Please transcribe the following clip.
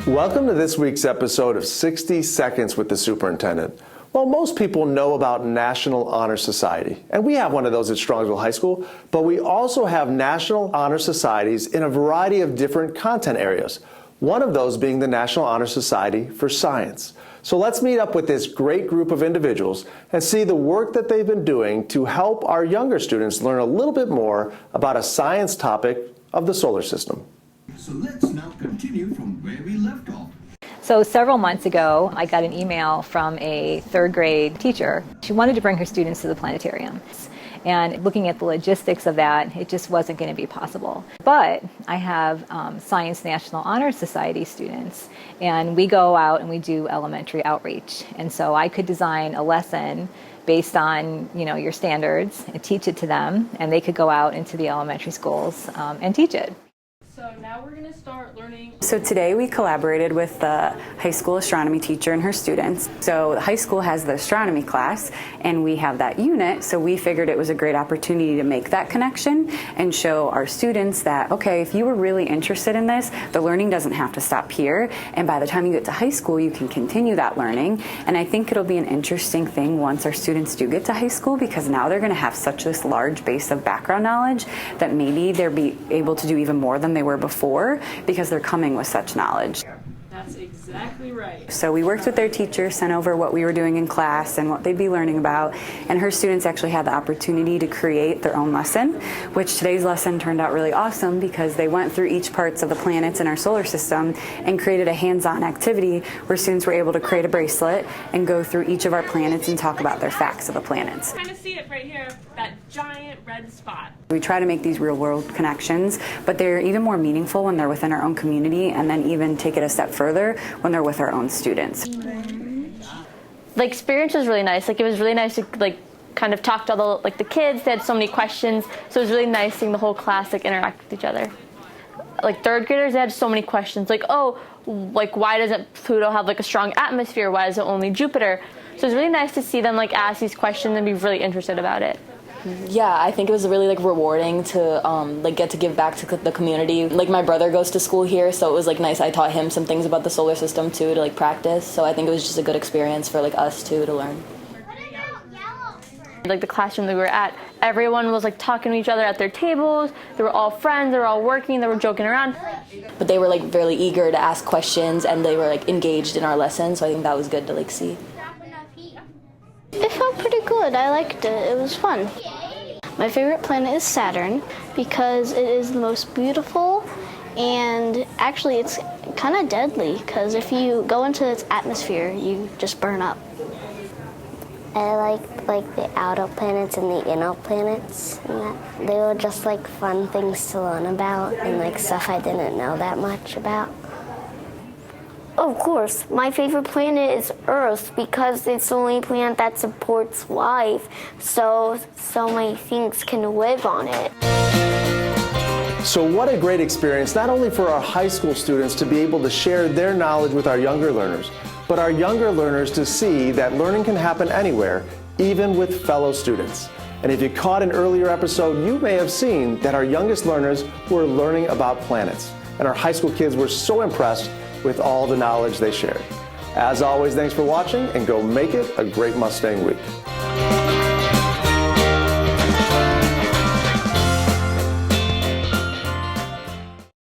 Welcome to this week's episode of 60 Seconds with the Superintendent. Well, most people know about National Honor Society, and we have one of those at Strongsville High School, but we also have National Honor Societies in a variety of different content areas, one of those being the National Honor Society for Science. So let's meet up with this great group of individuals and see the work that they've been doing to help our younger students learn a little bit more about a science topic of the solar system. So let's now continue from where we left off. So several months ago, I got an email from a third grade teacher. She wanted to bring her students to the planetarium. And looking at the logistics of that, it just wasn't going to be possible. But I have Science National Honor Society students, and we go out and we do elementary outreach. And so I could design a lesson based on, your standards and teach it to them, and they could go out into the elementary schools and teach it. So now we're going to start learning. So today we collaborated with the high school astronomy teacher and her students. So the high school has the astronomy class and we have that unit, so we figured it was a great opportunity to make that connection and show our students that, okay, if you were really interested in this, the learning doesn't have to stop here, and by the time you get to high school you can continue that learning. And I think it'll be an interesting thing once our students do get to high school, because now they're going to have such this large base of background knowledge that maybe they'll be able to do even more than they were before, because they're coming with such knowledge. That's exactly right. So we worked with their teacher, sent over what we were doing in class and what they'd be learning about, and her students actually had the opportunity to create their own lesson, which today's lesson turned out really awesome because they went through each parts of the planets in our solar system and created a hands-on activity where students were able to create a bracelet and go through each of our planets and talk about their facts of the planets. Kind of see it right here, that giant red spot. We try to make these real-world connections, but they're even more meaningful when they're within our own community, and then even take it a step further when they're with our own students. The experience was really nice. It was really nice to kind of talk to all the kids. They had so many questions, so it was really nice seeing the whole class interact with each other. Third graders, they had so many questions, why doesn't Pluto have a strong atmosphere? Why is it only Jupiter? So it was really nice to see them ask these questions and be really interested about it. Yeah, I think it was really rewarding to get to give back to the community. My brother goes to school here, so it was nice. I taught him some things about the solar system too to practice. So I think it was just a good experience for us too to learn. The classroom that we were at, everyone was talking to each other at their tables. They were all friends. They were all working. They were joking around. But they were really eager to ask questions, and they were engaged in our lesson. So I think that was good to see. It felt pretty good. I liked it. It was fun. My favorite planet is Saturn because it is the most beautiful, and actually it's kind of deadly because if you go into its atmosphere, you just burn up. I like the outer planets and the inner planets. And they were just fun things to learn about and stuff I didn't know that much about. Of course, my favorite planet is Earth because it's the only planet that supports life, so many things can live on it. So what a great experience, not only for our high school students to be able to share their knowledge with our younger learners, but our younger learners to see that learning can happen anywhere, even with fellow students. And if you caught an earlier episode, you may have seen that our youngest learners were learning about planets, and our high school kids were so impressed with all the knowledge they shared. As always, thanks for watching, and go make it a great Mustang week.